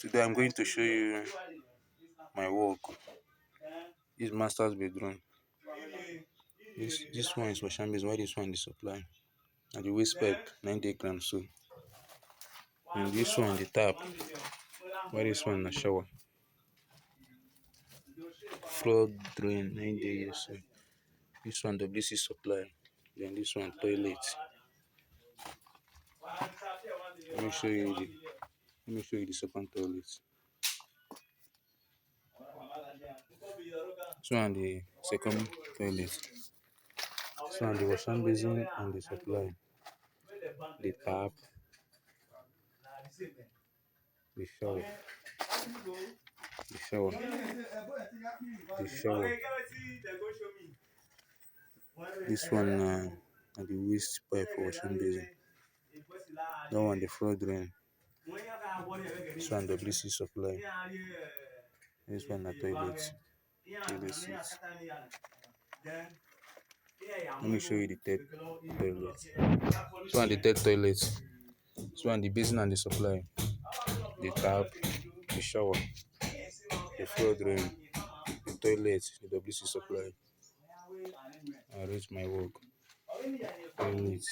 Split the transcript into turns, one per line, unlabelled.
Today I'm going to show you my work. This master's bedroom. This one is wash and basin, while this one is supply. And the waste pipe 90 grams so. And this one the tap, while this one the shower. Floor drain 90 years so. This one WC supply. Then this one toilet. Let me show you the second toilet. This one the second toilet. This one the wash and basin and the supply. The tap, the shower, the shower, the shower. This one and the waste pipe for wash and basin. That one the floor drain. This one WC supply. This one the toilet. Toilet seat. Let me show you the third toilet. This one the third toilet. This one the basin and the supply. The tap, the shower, the floor drain, the toilet, the WC supply. I rate my work. Toilet.